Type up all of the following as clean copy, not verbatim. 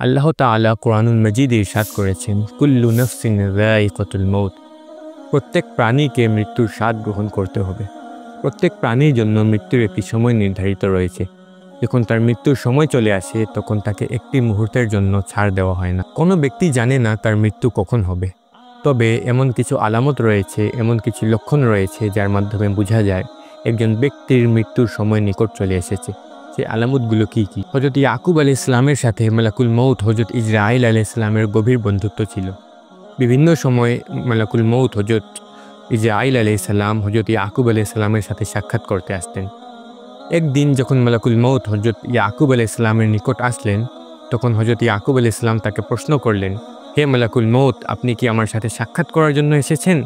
আল্লাহ তাআলা কোরআনুল মজিদে ইরশাদ করেছেন, কুল্লু নাফসিন যায়িকাতুল মউত। প্রত্যেক প্রাণীকে মৃত্যুর স্বাদ গ্রহণ করতে হবে। প্রত্যেক প্রাণীর জন্য মৃত্যুর একটি সময় নির্ধারিত রয়েছে। যখন তার মৃত্যুর সময় চলে আসে তখন তাকে একটি মুহূর্তের জন্য ছাড় দেওয়া হয় না। কোনো ব্যক্তি জানে না তার মৃত্যু কখন হবে, তবে এমন কিছু আলামত রয়েছে, এমন কিছু লক্ষণ রয়েছে যার মাধ্যমে বোঝা যায় একজন ব্যক্তির মৃত্যুর সময় নিকট চলে এসেছে। সেই আলামতগুলো কি কি? হযরত ইয়াকুব আলাইহিস সালামের সাথে মালাকুল মউত হযরত ইসরাঈল আলাইহিস সালামের গভীর বন্ধুত্ব ছিল। বিভিন্ন সময়ে মালাকুল মউত হযরত ইসরাঈল আলাইহিস সালাম হযরত ইয়াকুব আলাইহিস সালামের সাথে সাক্ষাৎ করতে আসতেন। একদিন যখন মালাকুল মউত হযরত ইয়াকুব আলাইহিস সালামের নিকট আসলেন, তখন হযরত ইয়াকুব আলাইহিস সালাম তাকে প্রশ্ন করলেন, হে মালাকুল মউত, আপনি কি আমার সাথে সাক্ষাৎ করার জন্য এসেছেন,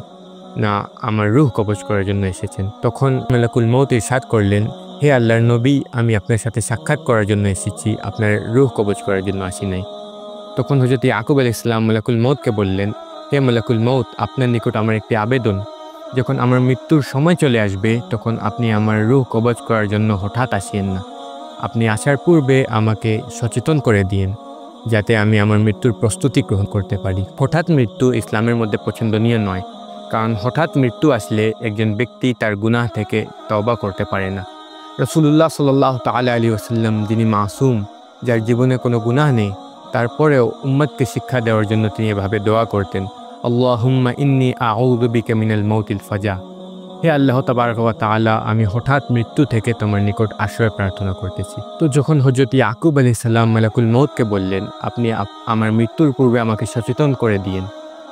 না আমার রূহ কবজ করার জন্য এসেছেন? তখন মালাকুল মউত ইরশাদ করলেন, হে আল্লাহর নবী, আমি আপনার সাথে সাক্ষাৎ করার জন্য এসেছি, আপনার রূহ কবজ করার জন্য আসি নাই। তখন হযরত ইয়াকুব আলাইহিস সালাম মালাকুল মউতকে বললেন, হে মালাকুল মউত, আপনার নিকট আমার একটি আবেদন। যখন আমার মৃত্যুর সময় চলে আসবে তখন আপনি আমার রূহ কবজ করার জন্য হঠাৎ আসিয়েন না। আপনি আসার পূর্বে আমাকে সচেতন করে দিয়েন, যাতে আমি আমার মৃত্যুর প্রস্তুতি গ্রহণ করতে পারি। হঠাৎ মৃত্যু ইসলামের মধ্যে পছন্দনীয় নয়, কারণ হঠাৎ মৃত্যু আসলে একজন ব্যক্তি তার গুনাহ থেকে তওবা করতে পারে না। রাসূলুল্লাহ সাল্লাল্লাহু তাআলা আলাইহি ওয়াসাল্লাম, যিনি মাসুম, যার জীবনে কোনো গুনাহ নেই, তারপরেও উম্মতকে শিক্ষা দেওয়ার জন্য তিনি এভাবে দোয়া করতেন, আল্লাহুম্মা ইন্নী আউযু বিকা মিনাল মাউতিল ফাজা। হে আল্লাহ তাবারক ওয়া তাআলা, আমি হঠাৎ মৃত্যু থেকে তোমার নিকট আশ্রয় প্রার্থনা করতেছি। তো যখন হযরত ইয়াকুব আলাইহিস সালাম মালাকুল মউতকে বললেন, আপনি আমার মৃত্যুর পূর্বে আমাকে সচেতন করে দিয়েন,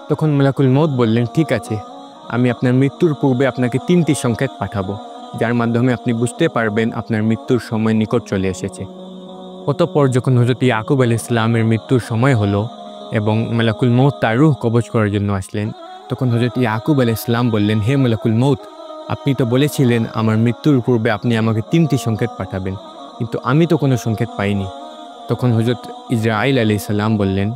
তখন মালাকুল মউত বললেন, ঠিক আছে, আমি আপনার মৃত্যুর পূর্বে আপনাকে 3টি সংকেত পাঠাবো, যার মাধ্যমে আপনি বুঝতে পারবেন আপনার মৃত্যুর সময় নিকট চলে এসেছে। অতঃপর যখন হযরত ইয়াকুব আলাইহিস সালামের মৃত্যুর সময় হলো এবং মালাকুল মউত তার রূহ কবজ করার জন্য আসলেন, তখন হযরত ইয়াকুব আলাইহিস সালাম বললেন, হে মালাকুল মউত, আপনি তো বলেছিলেন আমার মৃত্যুর পূর্বে আপনি আমাকে 3টি সংকেত পাঠাবেন, কিন্তু আমি তো কোনো সংকেত পাইনি। তখন হযরত ইসরাঈল আলাইহিস সালাম বললেন,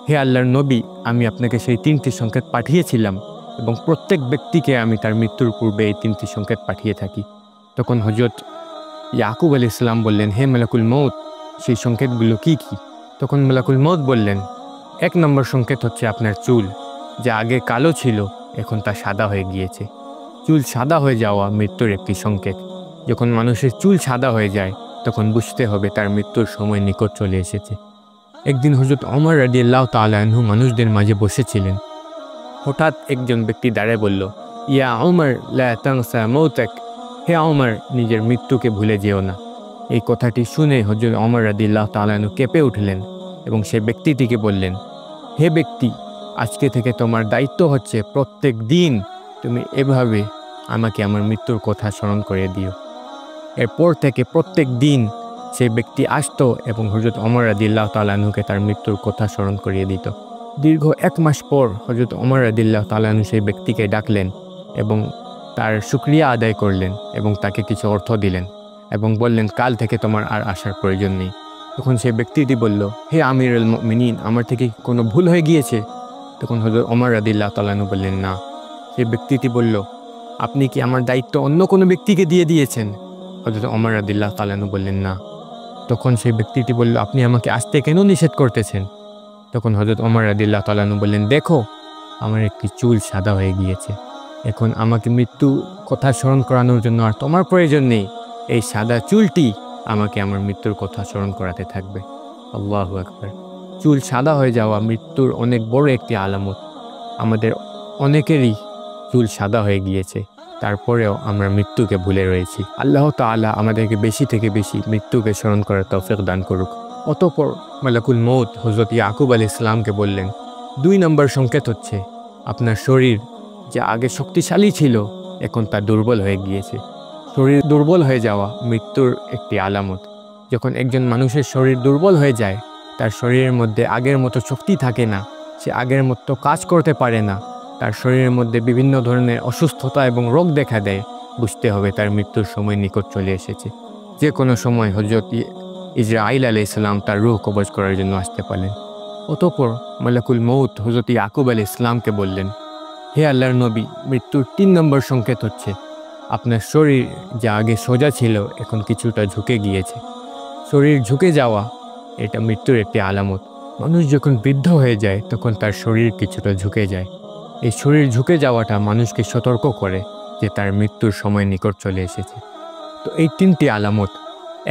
হে আল্লাহর নবী, আমি আপনাকে সেই 3টি সংকেত পাঠিয়েছিলাম এবং প্রত্যেক ব্যক্তিকে আমি তার মৃত্যুর পূর্বে এই 3টি সংকেত পাঠিয়ে থাকি। তখন হযরত ইয়াকুব আলাইহিস সালাম বললেন, হে মালাকুল মউত, সেই সংকেতগুলো কি কি? তখন মালাকুল মউত বললেন, 1 নম্বর সংকেত হচ্ছে আপনার চুল, যা আগে কালো ছিল এখন তা সাদা হয়ে গিয়েছে। চুল সাদা হয়ে যাওয়া মৃত্যুর একটি সংকেত। যখন মানুষের চুল সাদা হয়ে যায় তখন বুঝতে হবে তার মৃত্যুর সময় নিকট চলে এসেছে। একদিন হযরত ওমর রাদিয়াল্লাহু তাআলা আনহু মানুষদের মাঝে বসেছিলেন। হঠাৎ একজন ব্যক্তি দাঁড়িয়ে বলল, ইয়া ওমর লা তানসা মাউতাক। হে ওমর, নিজের মৃত্যুকে ভুলে যেও না। এই কথাটি শুনে হযরত ওমর রাদিয়াল্লাহু তাআলা আনহু কেঁপে উঠলেন এবং সেই ব্যক্তিটিকে বললেন, হে ব্যক্তি, আজকে থেকে তোমার দায়িত্ব হচ্ছে প্রত্যেক দিন তুমি এভাবে আমাকে আমার মৃত্যুর কথা স্মরণ করে দিও। এরপর থেকে প্রত্যেক দিন সেই ব্যক্তি আসতো এবং হযরত ওমর রাদিয়াল্লাহু তাআলা আনহুকে তার মৃত্যুর কথা স্মরণ করিয়ে দিত। দীর্ঘ 1 মাস পর হযরত ওমর রাদিয়াল্লাহু তাআলা আনহু সেই ব্যক্তিকে ডাকলেন এবং তার শুকরিয়া আদায় করলেন এবং তাকে কিছু অর্থ দিলেন এবং বললেন, কাল থেকে তোমার আর আসার প্রয়োজন নেই। তখন সেই ব্যক্তিটি বলল, হে আমিরুল মুমিনিন, আমার থেকে কোনো ভুল হয়ে গিয়েছে? তখন হযরত ওমর রাদিয়াল্লাহু তাআলা আনহু বললেন, না। সেই ব্যক্তিটি বলল, আপনি কি আমার দায়িত্ব অন্য কোনো ব্যক্তিকে দিয়ে দিয়েছেন? হযরত ওমর রাদিয়াল্লাহু তাআলা আনহু বললেন, না। তখন সেই ব্যক্তিটি বলল, আপনি আমাকে আসতে কেন নিষেধ করতেছেন? তখন হযরত ওমর রাদিয়াল্লাহু তাআলা আনহু বললেন, দেখো, আমার একটি চুল সাদা হয়ে গিয়েছে, এখন আমাকে মৃত্যু কথা স্মরণ করানোর জন্য আর তোমার প্রয়োজন নেই। এই সাদা চুলটি আমাকে আমার মৃত্যুর কথা স্মরণ করাতে থাকবে। আল্লাহু আকবার। চুল সাদা হয়ে যাওয়া মৃত্যুর অনেক বড় একটি আলামত। আমাদের অনেকেরই চুল সাদা হয়ে গিয়েছে, তারপরেও আমরা মৃত্যুকে ভুলে রয়েছি। আল্লাহ তাআলা আমাদেরকে বেশি থেকে বেশি মৃত্যুকে স্মরণ করার তৌফিক দান করুক। অতঃপর মালাকুল মউত হযরত ইয়াকুব আলাইহিস সালামকে বললেন, 2 নম্বর সংকেত হচ্ছে আপনার শরীর, যা আগে শক্তিশালী ছিল এখন তা দুর্বল হয়ে গিয়েছে। শরীর দুর্বল হয়ে যাওয়া মৃত্যুর একটি আলামত। যখন একজন মানুষের শরীর দুর্বল হয়ে যায়, তার শরীরের মধ্যে আগের মতো শক্তি থাকে না, সে আগের মতো কাজ করতে পারে না, তার শরীরের মধ্যে বিভিন্ন ধরনের অসুস্থতা এবং রোগ দেখা দেয়, বুঝতে হবে তার মৃত্যুর সময় নিকট চলে এসেছে। যে কোনো সময় হযরত ইসরাঈল আলাইহিস সালাম তার রূহ কবজ করার জন্য আসতে পারেন। অতঃপর মালাকুল মউত হযরত ইয়াকুব আলাইহিস সালামকে বললেন, হে আল্লাহর নবী, মৃত্যুর 3 নম্বর সংকেত হচ্ছে আপনার শরীর, যা আগে সোজা ছিল এখন কিছুটা ঝুঁকে গিয়েছে। শরীর ঝুঁকে যাওয়া এটা মৃত্যুর একটি আলামত। মানুষ যখন বৃদ্ধ হয়ে যায় তখন তার শরীর কিছুটা ঝুঁকে যায়। এই শরীর ঝুঁকে যাওয়াটা মানুষকে সতর্ক করে যে তার মৃত্যুর সময় নিকট চলে এসেছে। তো এই 3টি আলামত,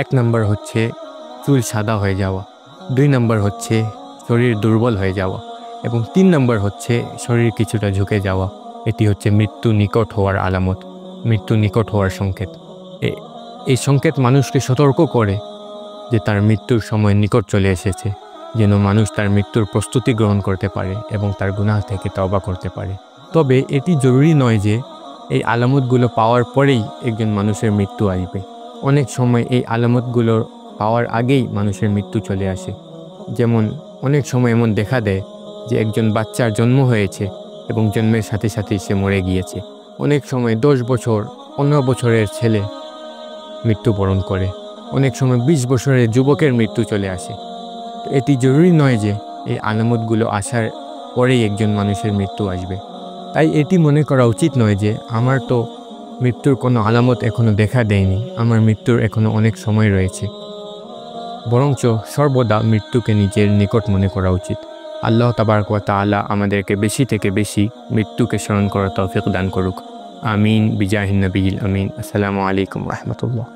1 নম্বর হচ্ছে চুল সাদা হয়ে যাওয়া, 2 নম্বর হচ্ছে শরীর দুর্বল হয়ে যাওয়া এবং 3 নম্বর হচ্ছে শরীর কিছুটা ঝুঁকে যাওয়া। এটি হচ্ছে মৃত্যু নিকট হওয়ার আলামত, মৃত্যু নিকট হওয়ার সংকেত। এই সংকেত মানুষকে সতর্ক করে যে তার মৃত্যুর সময় নিকট চলে এসেছে, যেন মানুষ তার মৃত্যুর প্রস্তুতি গ্রহণ করতে পারে এবং তার গুনাহ থেকে তওবা করতে পারে। তবে এটি জরুরি নয় যে এই আলামতগুলো পাওয়ার পরেই একজন মানুষের মৃত্যু আসবে। অনেক সময় এই আলামতগুলো পাওয়ার আগেই মানুষের মৃত্যু চলে আসে। যেমন অনেক সময় এমন দেখা দেয় যে একজন বাচ্চার জন্ম হয়েছে এবং জন্মের সাথে সাথেই সে মরে গিয়েছে। অনেক সময় 10 বছর 15 বছরের ছেলে মৃত্যুবরণ করে, অনেক সময় 20 বছরের যুবকের মৃত্যু চলে আসে। তো এটি জরুরি নয় যে এই আলামতগুলো আসার পরেই একজন মানুষের মৃত্যু আসবে। তাই এটি মনে করা উচিত নয় যে আমার তো মৃত্যুর কোনো আলামত এখনও দেখা দেয়নি, আমার মৃত্যুর এখনও অনেক সময় রয়েছে। বরঞ্চ সর্বদা মৃত্যুকে নিজের নিকট মনে করা উচিত। আল্লাহ তাবারক ওয়া তাআলা আমাদেরকে বেশি থেকে বেশি মৃত্যুকে স্মরণ করার তৌফিক দান করুক। আমিন বিজাহিন নবিয়িল আমিন। আসসালামু আলাইকুম রাহমাতুল্লাহ।